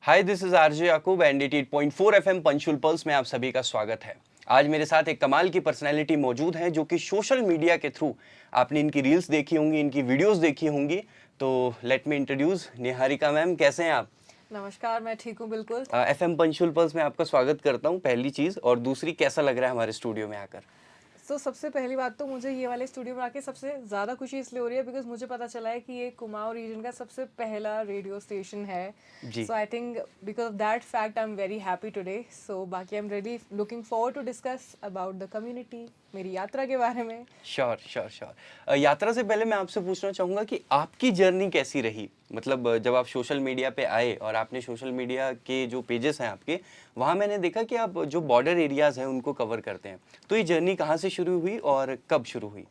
Hi, this is RJ Yakub and 88.4 FM punctual pulse में आप सभी का स्वागत है। आज मेरे साथ एक कमाल की पर्सनैलिटी मौजूद है जो कि सोशल मीडिया के थ्रू आपने इनकी रील्स देखी होंगी, इनकी वीडियोस देखी होंगी। तो let me introduce Niharika ma'am. कैसे हैं आप? नमस्कार, मैं ठीक हूँ बिल्कुल। एफएम पंचुअल पल्स में आपका स्वागत करता हूँ, पहली चीज़। और दूसरी, कैसा लग रहा है हमारे स्टूडियो में आकर? सबसे पहली बात तो मुझे ये वाले स्टूडियो में आके सबसे ज़्यादा खुशी इसलिए हो रही है बिकॉज मुझे पता चला है कि ये कुमाऊं रीजन का सबसे पहला रेडियो स्टेशन है। जी। So I think because of that fact I am very happy today. So बाकी I am really looking forward to discuss about the community, मेरी यात्रा के बारे में। Sure sure sure. यात्रा से पहले मैं आपसे पूछना चाहूँगा कि आपकी जर्नी कैसी रही। मतलब जब आप सोशल मीडिया पे आए और आपने सोशल मीडिया के जो पेजेस हैं आपके, वहाँ मैंने देखा कि आप जो बॉर्डर एरियाज़ हैं उनको कवर करते हैं। तो ये जर्नी कहाँ से शुरू हुई और कब शुरू हुई?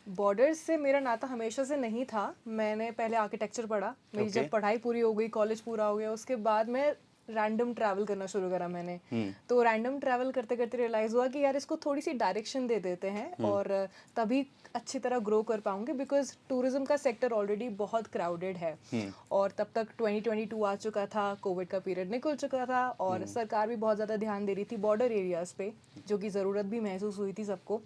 बॉर्डर्स से मेरा नाता हमेशा से नहीं था। मैंने पहले आर्किटेक्चर पढ़ा, मेरी ओके। जब पढ़ाई पूरी हो गई, कॉलेज पूरा हो गया, उसके बाद मैं रैंडम ट्रैवल करना शुरू करा मैंने। तो रैंडम ट्रैवल करते करते रियलाइज़ हुआ कि यार इसको थोड़ी सी डायरेक्शन दे देते हैं और तभी अच्छी तरह ग्रो कर पाऊंगे बिकॉज टूरिज्म का सेक्टर ऑलरेडी बहुत क्राउडेड है। और तब तक 2022 आ चुका था, कोविड का पीरियड निकल चुका था और सरकार भी बहुत ज़्यादा ध्यान दे रही थी बॉर्डर एरियाज़ पे, जो कि ज़रूरत भी महसूस हुई थी सबको।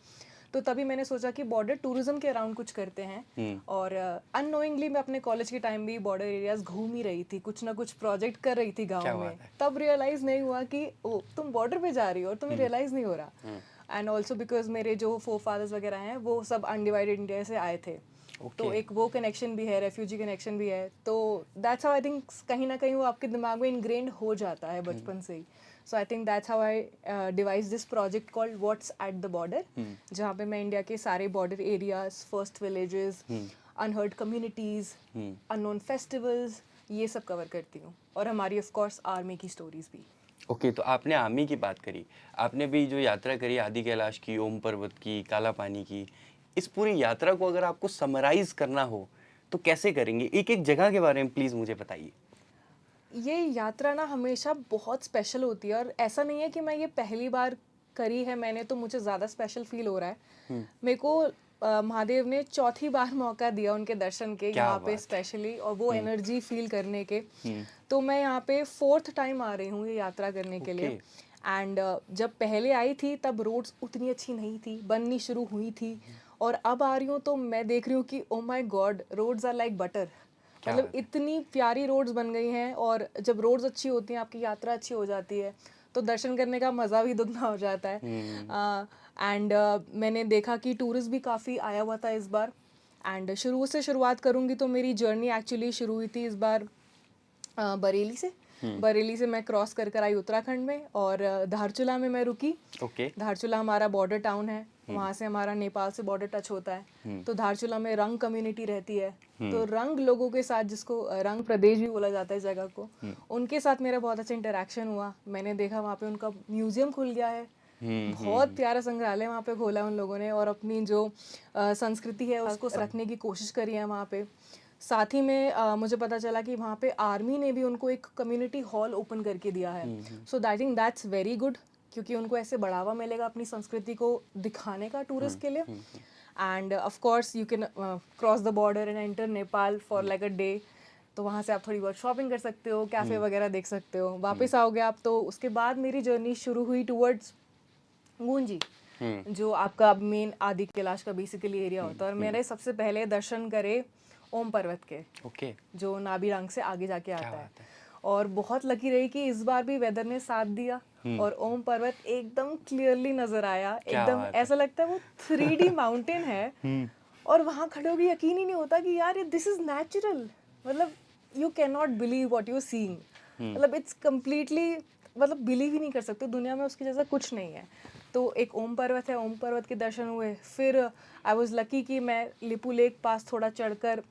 तो तभी मैंने सोचा कि बॉर्डर टूरिज्म के अराउंड कुछ करते हैं। और अननोइंगली मैं अपने कॉलेज के टाइम भी बॉर्डर एरियाज घूम ही रही थी, कुछ ना कुछ प्रोजेक्ट कर रही थी क्या गाँव में। बात है। तब रियलाइज़ नहीं हुआ कि ओ तुम बॉर्डर पे जा रही हो और तुम्हें रियलाइज़ नहीं हो रहा। एंड ऑल्सो बिकॉज मेरे जो फोर फादर्स वगैरह हैं वो सब अनडिवाइडेड इंडिया से आए थे। तो ओके। एक वो कनेक्शन भी है, रेफ्यूजी कनेक्शन भी है। तो दैट्स हाउ आई थिंक कहीं ना कहीं वो आपके दिमाग में इनग्रेन्ड हो जाता है बचपन से ही। So I think that's how I devise this project called what's at the border, जहाँ पे मैं इंडिया के सारे border areas, first villages, unheard communities, unknown festivals, ये सब कवर करती हूँ। और हमारी ऑफ कोर्स आर्मी की स्टोरीज भी। ओके, तो आपने आर्मी की बात करी। आपने भी जो यात्रा करी, आदि कैलाश की, ओम पर्वत की, काला पानी की, इस पूरी यात्रा को अगर आपको समराइज करना हो तो कैसे करेंगे? एक एक जगह के बारे में प्लीज़ मुझे बताइए। ये यात्रा ना हमेशा बहुत स्पेशल होती है और ऐसा नहीं है कि मैं ये पहली बार करी है मैंने तो मुझे ज़्यादा स्पेशल फील हो रहा है। मेरे को महादेव ने चौथी बार मौका दिया उनके दर्शन के क्या यहाँ पे बात है। स्पेशली, और वो एनर्जी फील करने के। तो मैं यहाँ पे फोर्थ टाइम आ रही हूँ ये यात्रा करने के लिए। ओके। एंड जब पहले आई थी तब रोड्स उतनी अच्छी नहीं थी, बननी शुरू हुई थी। और अब आ रही हूँ तो मैं देख रही हूँ कि oh my God, roads are like butter. क्या मतलब बात है। इतनी प्यारी रोड्स बन गई हैं और जब रोड्स अच्छी होती हैं, आपकी यात्रा अच्छी हो जाती है, तो दर्शन करने का मज़ा भी दुगना हो जाता है। एंड मैंने देखा कि टूरिस्ट भी काफ़ी आया हुआ था इस बार। एंड शुरू से शुरुआत करूँगी तो मेरी जर्नी एक्चुअली शुरू हुई थी इस बार बरेली से। बरेली से मैं क्रॉस कर कर आई उत्तराखंड में और धारचूला में मैं रुकी। ओके। धारचूला हमारा बॉर्डर टाउन है, वहाँ से हमारा नेपाल से बॉर्डर टच होता है। तो धारचूला में रंग कम्युनिटी रहती है। तो रंग लोगों के साथ, जिसको रंग प्रदेश भी बोला जाता है जगह को, उनके साथ मेरा बहुत अच्छा इंटरेक्शन हुआ। मैंने देखा वहाँ पे उनका म्यूजियम खुल गया है, बहुत प्यारा संग्रहालय वहाँ पे खोला है उन लोगों ने, और अपनी जो संस्कृति है उसको रखने की कोशिश करी है वहाँ पे। साथ ही में मुझे पता चला कि वहाँ पे आर्मी ने भी उनको एक कम्युनिटी हॉल ओपन करके दिया है। So I think that's very good, क्योंकि उनको ऐसे बढ़ावा मिलेगा अपनी संस्कृति को दिखाने का टूरिस्ट के लिए। End of course you can cross the border and enter Nepal for like a day. तो वहाँ से आप थोड़ी बहुत शॉपिंग कर सकते हो, कैफ़े वगैरह देख सकते हो। वापस आओगे आप तो उसके बाद मेरी जर्नी शुरू हुई टूवर्ड्स गूंजी, जो आपका मेन आदि कैलाश का बेसिकली एरिया होता है। और मैंने सबसे पहले दर्शन करे ओम पर्वत के, ओके। जो नाभि रंग से आगे जाके क्या आता है। बात है। और बहुत लकी रही कि इस बार भी वेदर ने साथ दिया और ओम पर्वत एकदम क्लियरली नजर आया। क्या एकदम बात है। ऐसा लगता है वो 3D माउंटेन है। और वहाँ खड़े होकर यकीन ही नहीं होता कि यार ये दिस इज नेचुरल। मतलब you can not believe what you seeing. मतलब इट्स कम्प्लीटली, मतलब बिलीव ही नहीं कर सकते, दुनिया में उसकी जैसा कुछ नहीं है। तो एक ओम पर्वत है, ओम पर्वत के दर्शन हुए। फिर आई वॉज लकी कि मैं लिपू लेक पास थोड़ा चढ़कर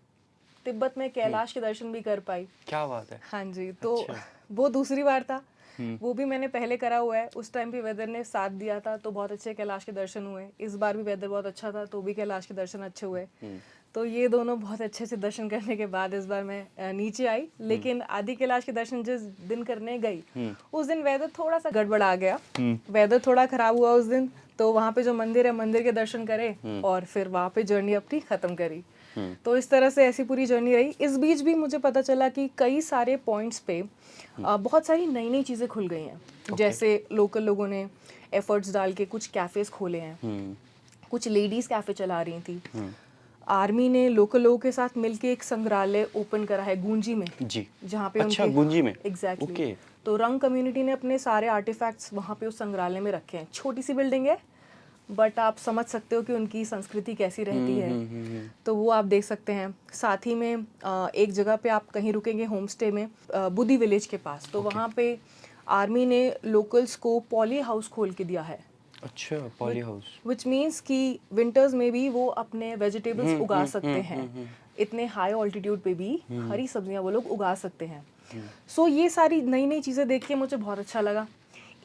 तिब्बत में कैलाश के दर्शन भी कर पाई। क्या बात है। हाँ जी। तो अच्छा। वो दूसरी बार था, वो भी मैंने पहले करा हुआ है। उस टाइम भी वेदर ने साथ दिया था तो बहुत अच्छे कैलाश के दर्शन हुए। इस बार भी वेदर बहुत अच्छा था तो भी कैलाश के दर्शन अच्छे हुए। तो ये दोनों बहुत अच्छे से दर्शन करने के बाद इस बार मैं नीचे आई। लेकिन आदि कैलाश के दर्शन जिस दिन करने गई, उस दिन वेदर थोड़ा सा गड़बड़ आ गया। वेदर थोड़ा खराब हुआ उस दिन। तो वहाँ पे जो मंदिर है, मंदिर के दर्शन करे और फिर वहाँ पे जर्नी अपनी ख़त्म करी। तो इस तरह से ऐसी पूरी जर्नी रही। इस बीच भी मुझे पता चला कि कई सारे पॉइंट्स पे बहुत सारी नई नई चीज़ें खुल गई हैं। जैसे लोकल लोगों ने एफर्ट्स डाल के कुछ कैफ़ेज़ खोले हैं, कुछ लेडीज़ कैफ़े चला रही थी। आर्मी ने लोकल लोगों के साथ मिलके एक संग्रहालय ओपन करा है गूंजी में जी। जहाँ पे अच्छा, उनके गुंजी में? Exactly okay. तो रंग कम्युनिटी ने अपने सारे आर्टिफैक्ट्स वहाँ पे उस संग्रहालय में रखे हैं। छोटी सी बिल्डिंग है बट आप समझ सकते हो कि उनकी संस्कृति कैसी रहती है। तो वो आप देख सकते हैं। साथ ही में एक जगह पे आप कहीं रुकेंगे होम स्टे में बुद्धि विलेज के पास, तो वहाँ पे आर्मी ने लोकल्स को पॉली हाउस खोल के दिया है। अच्छा, पॉली हाउस। विच मीन्स कि विंटर्स में भी वो अपने वेजिटेबल्स उगा सकते हैं। इतने हाई ऑल्टीट्यूड पे भी हरी सब्जियां वो लोग उगा सकते हैं। सो ये सारी नई नई चीज़ें देख के मुझे बहुत अच्छा लगा।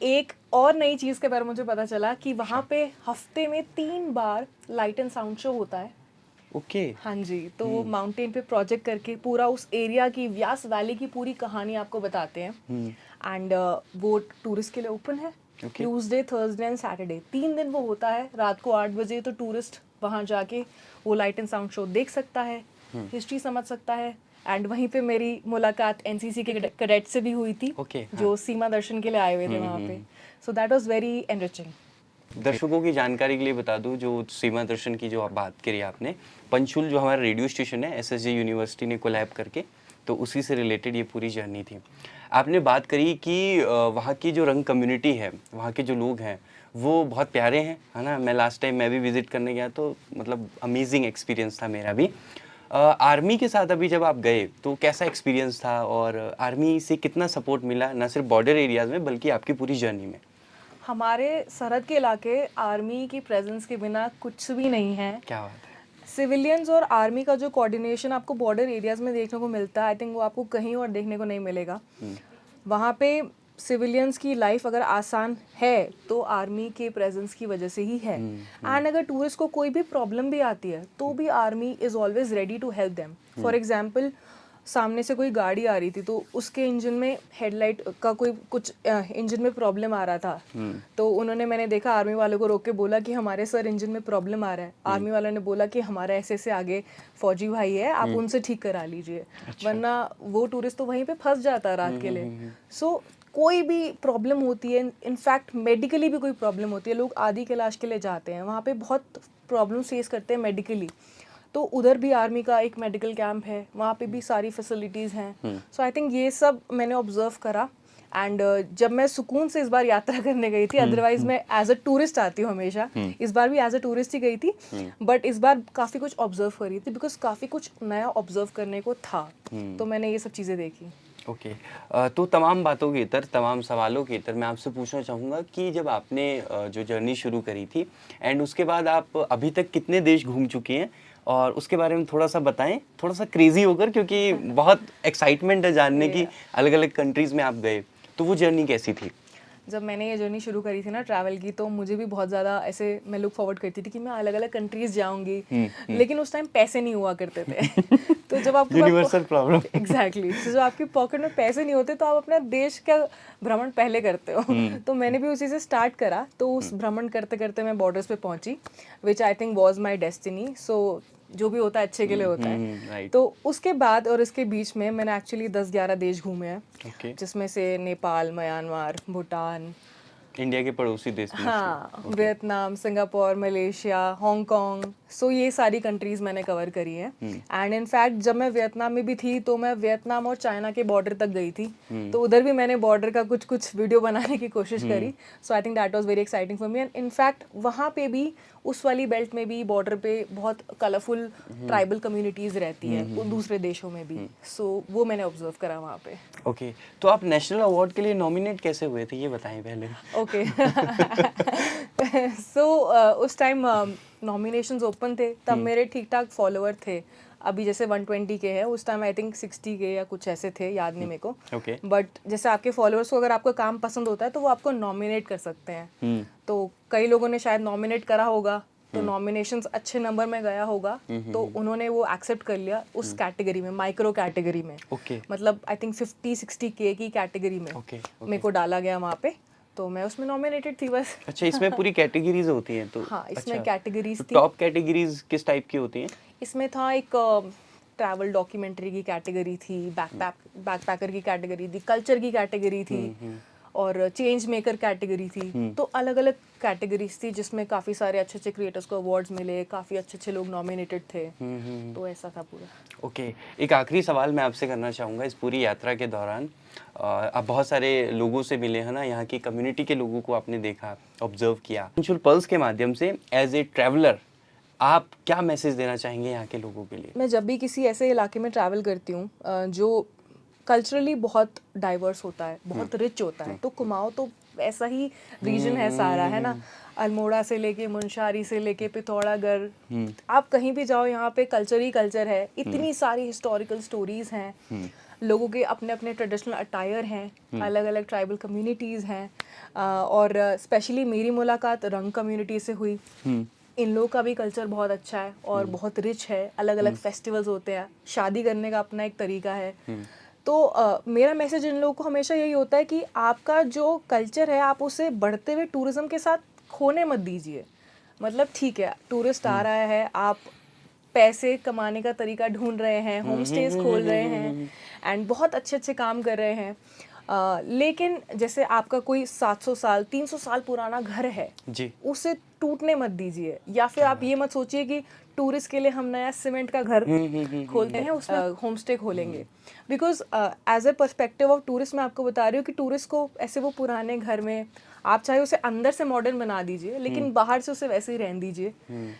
एक और नई चीज़ के बारे में मुझे पता चला कि वहाँ पे हफ्ते में 3 बार लाइट एंड साउंड शो होता है। ओके। हाँ जी, तो वो माउंटेन पे प्रोजेक्ट करके पूरा उस एरिया की, व्यास वैली की पूरी कहानी आपको बताते हैं। एंड वो टूरिस्ट के लिए ओपन है। ट्यूसडे, थर्सडे एंड सैटरडे 3 दिन वो होता है। रात को 8 बजे तो टूरिस्ट वहाँ जाके वो लाइट एंड साउंड शो देख सकता है, हिस्ट्री समझ सकता है। एंड वहीं पे मेरी मुलाकात एनसीसी के कैडेट से भी हुई थी, ओके, जो सीमा दर्शन के लिए आए हुए थे वहाँ पे। So that was very enriching. दर्शकों की जानकारी के लिए बता दूं, जो सीमा दर्शन की जो आप बात करी आपने, पंचकुल जो हमारा रेडियो स्टेशन है एसएसजे यूनिवर्सिटी ने कोलैब करके, तो उसी से रिलेटेड ये पूरी जर्नी थी। आपने बात करी कि वहाँ की जो रंग कम्युनिटी है, वहाँ के जो लोग हैं वो बहुत प्यारे हैं, है ना। मैं लास्ट टाइम मैं भी विजिट करने गया तो मतलब अमेजिंग एक्सपीरियंस था मेरा भी। आर्मी के साथ अभी जब आप गए तो कैसा एक्सपीरियंस था, और आर्मी से कितना सपोर्ट मिला, ना सिर्फ बॉर्डर एरियाज़ में बल्कि आपकी पूरी जर्नी में? हमारे सरहद के इलाके आर्मी की प्रेजेंस के बिना कुछ भी नहीं है। क्या बात है। सिविलियंस और आर्मी का जो कोऑर्डिनेशन आपको बॉर्डर एरियाज में देखने को मिलता है, आई थिंक वो आपको कहीं और देखने को नहीं मिलेगा। वहाँ पे सिविलियंस की लाइफ अगर आसान है तो आर्मी के प्रेजेंस की वजह से ही है। एंड अगर टूरिस्ट को कोई भी प्रॉब्लम भी आती है तो भी army is always ready to help them. For example, सामने से कोई गाड़ी आ रही थी तो उसके इंजन में हेडलाइट का कोई कुछ इंजन में प्रॉब्लम आ रहा था, तो उन्होंने, मैंने देखा आर्मी वालों को रोक के बोला कि हमारे सर इंजन में प्रॉब्लम आ रहा है। आर्मी वालों ने बोला कि हमारा ऐसे से आगे फौजी भाई है, आप उनसे ठीक करा लीजिए। वरना वो टूरिस्ट तो वहीं पे फंस जाता है रात के लिए। सो कोई भी प्रॉब्लम होती है, इनफैक्ट मेडिकली भी कोई प्रॉब्लम होती है, लोग आदि के इलाज के लिए जाते हैं, वहाँ पे बहुत प्रॉब्लम फेस करते हैं मेडिकली, तो उधर भी आर्मी का एक मेडिकल कैंप है, वहाँ पे भी सारी फैसिलिटीज़ हैं। सो आई थिंक ये सब मैंने ऑब्जर्व करा। एंड जब मैं सुकून से इस बार यात्रा करने गई थी, अदरवाइज मैं एज अ टूरिस्ट आती हूँ हमेशा, इस बार भी एज अ टूरिस्ट ही गई थी, बट इस बार काफ़ी कुछ ऑब्जर्व कर रही थी बिकॉज काफ़ी कुछ नया ऑब्जर्व करने को था। तो मैंने ये सब चीज़ें देखी। ओके। तो तमाम बातों के इतर, तमाम सवालों के इतर मैं आपसे पूछना चाहूँगा कि जब आपने जो जर्नी शुरू करी थी एंड उसके बाद आप अभी तक कितने देश घूम चुकी हैं, और उसके बारे में थोड़ा सा बताएं, थोड़ा सा क्रेजी होकर, क्योंकि बहुत एक्साइटमेंट है जानने की अलग अलग कंट्रीज़ में आप गए, तो वो जर्नी कैसी थी? जब मैंने ये जर्नी शुरू करी थी ना ट्रैवल की, तो मुझे भी बहुत ज़्यादा ऐसे मैं लुक फॉरवर्ड करती थी कि मैं अलग अलग कंट्रीज़ जाऊंगी, लेकिन उस टाइम पैसे नहीं हुआ करते थे। तो जब आपके यूनिवर्सल प्रॉब्लम। एग्जैक्टली, तो जब आपकी पॉकेट में पैसे नहीं होते तो आप अपना देश का भ्रमण पहले करते हो। तो मैंने भी उसी से स्टार्ट करा। तो उस भ्रमण करते करते मैं बॉर्डर्स पे पहुंची, which I think was my destiny. So जो भी होता है अच्छे के लिए होता है। राइट। तो उसके बाद और इसके बीच में मैंने एक्चुअली 10-11 देश घूमे हैं, ओके। जिसमें से नेपाल, म्यांमार, भूटान, इंडिया के पड़ोसी देश में? हाँ, वियतनाम, सिंगापुर, मलेशिया, हांगकांग। सो ये सारी कंट्रीज मैंने कवर करी है। एंड इनफैक्ट जब मैं वियतनाम में भी थी तो मैं वियतनाम और चाइना के बॉर्डर तक गई थी, तो उधर भी मैंने बॉर्डर का कुछ कुछ वीडियो बनाने की कोशिश करी। So I think that was very exciting for me. And in fact वहाँ पे भी, उस वाली बेल्ट में भी, बॉर्डर पे बहुत कलरफुल ट्राइबल कम्युनिटीज़ रहती हैं दूसरे देशों में भी। सो वो मैंने ऑब्जर्व करा वहाँ पे। ओके। तो आप नेशनल अवार्ड के लिए नॉमिनेट कैसे हुए थे, ये बताएं पहले। ओके। सो उस टाइम नॉमिनेशंस ओपन थे, तब मेरे ठीक ठाक फॉलोअर थे। अभी जैसे 120 के हैं, उस टाइम आई थिंक 60 के या कुछ ऐसे थे, याद नहीं मेरे को। ओके। बट जैसे आपके फॉलोअर्स को अगर आपका काम पसंद होता है तो वो आपको नॉमिनेट कर सकते हैं। तो कई लोगों ने शायद नॉमिनेट करा होगा, तो नॉमिनेशंस अच्छे नंबर में गया होगा, तो उन्होंने वो एक्सेप्ट कर लिया उस कैटेगरी में, माइक्रो कैटेगरी में। ओके। मतलब आई थिंक 50-60 के की कैटेगरी में मेरे को डाला गया वहाँ पे, तो मैं उसमें नॉमिनेटेड थी बस। अच्छा, इसमें पूरी कैटेगरीज होती हैं तो? हाँ, इसमें अच्छा, कैटेगरीज तो थी। टॉप कैटेगरीज किस टाइप की होती हैं? इसमें था एक ट्रैवल डॉक्यूमेंट्री की कैटेगरी थी, बैकपैकर की कैटेगरी थी, कल्चर की कैटेगरी थी और चेंज मेकर कैटेगरी थी। तो अलग अलग कैटेगरीज थी जिसमें काफ़ी सारे अच्छे अच्छे क्रिएटर्स को अवार्ड्स मिले, काफ़ी अच्छे अच्छे लोग नॉमिनेटेड थे। तो ऐसा था पूरा। ओके, एक आखिरी सवाल मैं आपसे करना चाहूँगा। इस पूरी यात्रा के दौरान आप बहुत सारे लोगों से मिले हैं ना, यहाँ की कम्युनिटी के लोगों को आपने देखा, ऑब्जर्व किया। पंचुअल पल्स के माध्यम से एज ए ट्रैवलर आप क्या मैसेज देना चाहेंगे यहाँ के लोगों के लिए? मैं जब भी किसी ऐसे इलाके में ट्रैवल करती हूँ जो कल्चरली बहुत डाइवर्स होता है, बहुत रिच होता है, तो कुमाऊँ तो ऐसा ही रीजन है सारा, है ना। अल्मोड़ा से लेके मुनस्यारी से लेके पिथौरागढ़, आप कहीं भी जाओ यहाँ पे कल्चर ही कल्चर है। इतनी सारी हिस्टोरिकल स्टोरीज हैं, लोगों के अपने अपने ट्रेडिशनल अटायर हैं, अलग अलग ट्राइबल कम्युनिटीज़ हैं। और स्पेशली मेरी मुलाकात रंग कम्युनिटी से हुई। इन लोगों का भी कल्चर बहुत अच्छा है और बहुत रिच है, अलग अलग फेस्टिवल्स होते हैं, शादी करने का अपना एक तरीका है। तो मेरा मैसेज इन लोगों को हमेशा यही होता है कि आपका जो कल्चर है आप उसे बढ़ते हुए टूरिज्म के साथ खोने मत दीजिए। मतलब ठीक है, टूरिस्ट आ रहा है, आप पैसे कमाने का तरीका ढूंढ रहे हैं, होम स्टेज खोल रहे हैं एंड बहुत अच्छे अच्छे काम कर रहे हैं। लेकिन जैसे आपका कोई 700 साल 300 साल पुराना घर है जी। उसे टूटने मत दीजिए। या फिर आप ये मत सोचिए कि टूरिस्ट के लिए हम नया सीमेंट का घर खोलते हैं, उसमें होम स्टे खोलेंगे। Because as a perspective of tourist मैं आपको बता रही हूँ कि टूरिस्ट को ऐसे वो पुराने घर में आप चाहे उसे अंदर से मॉडर्न बना दीजिए लेकिन बाहर से उसे वैसे ही रहने दीजिए।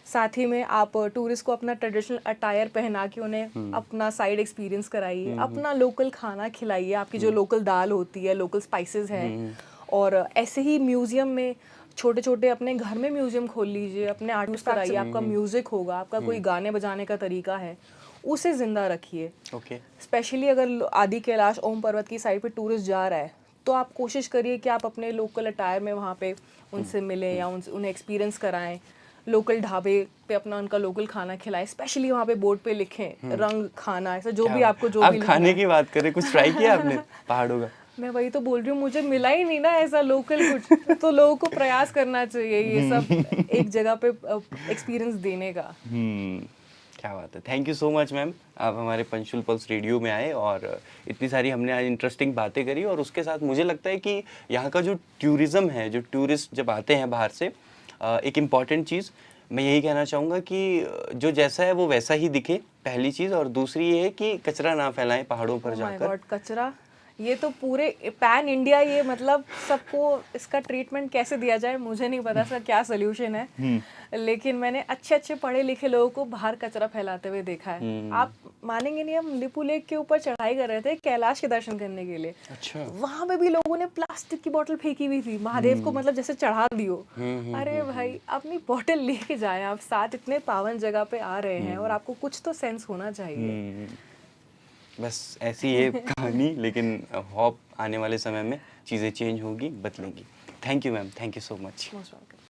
साथ ही में आप टूरिस्ट को अपना ट्रेडिशनल अटायर पहना के उन्हें अपना साइड एक्सपीरियंस कराइए, अपना लोकल खाना खिलाइए, आपकी जो लोकल दाल होती है, लोकल स्पाइसेस हैं। और ऐसे ही म्यूजियम में छोटे छोटे अपने घर में म्यूजियम खोल लीजिए, अपने आर्टिस्ट कराइए, आपका म्यूजिक होगा, आपका कोई गाने बजाने का तरीका है, उसे जिंदा रखिए। ओके। स्पेशली अगर आदि कैलाश ओम पर्वत की साइड पे टूरिस्ट जा रहा है तो आप कोशिश करिए कि आप अपने लोकल अटायर में वहाँ पे उनसे मिलें या उन्हें एक्सपीरियंस कराएं, लोकल ढाबे पे अपना उनका लोकल खाना खिलाएं। स्पेशली वहाँ पे बोर्ड पे लिखें रंग खाना, ऐसा जो भी आपको जो आप भी खाने की बात करें, कुछ ट्राई किया आपने पहाड़ों का? मैं वही तो बोल रही हूँ, मुझे मिला ही नहीं ना ऐसा लोकल कुछ। तो लोगों को प्रयास करना चाहिए ये सब एक जगह पे एक्सपीरियंस देने का। क्या बात है। Thank you so much ma'am, आप हमारे पंचुअल पल्स रेडियो में आए और इतनी सारी हमने आज इंटरेस्टिंग बातें करी। और उसके साथ मुझे लगता है कि यहाँ का जो टूरिज़्म है, जो टूरिस्ट जब आते हैं बाहर से, एक इम्पॉर्टेंट चीज़ मैं यही कहना चाहूँगा कि जो जैसा है वो वैसा ही दिखे, पहली चीज़। और दूसरी ये है कि कचरा ना फैलाएं पहाड़ों पर Oh my जाकर। God, कचरा ये तो पूरे पैन इंडिया, ये मतलब सबको इसका ट्रीटमेंट कैसे दिया जाए मुझे नहीं पता, इसका क्या सोल्यूशन है। लेकिन मैंने अच्छे अच्छे पढ़े लिखे लोगों को बाहर कचरा फैलाते हुए देखा है। आप मानेंगे नहीं, हम लिपू लेक के ऊपर चढ़ाई कर रहे थे कैलाश के दर्शन करने के लिए। अच्छा। वहां पे भी लोगों ने प्लास्टिक की बोतल फेंकी हुई थी, महादेव को मतलब जैसे चढ़ा दियो। अरे भाई, अपनी बोतल लेके जाएं, आप साथ इतने पावन जगह पे आ रहे हैं और आपको कुछ तो सेंस होना चाहिए। बस ऐसी है कहानी, लेकिन होप आने वाले समय में चीज़ें चेंज होगी, बदलेंगी। Thank you ma'am, thank you so much.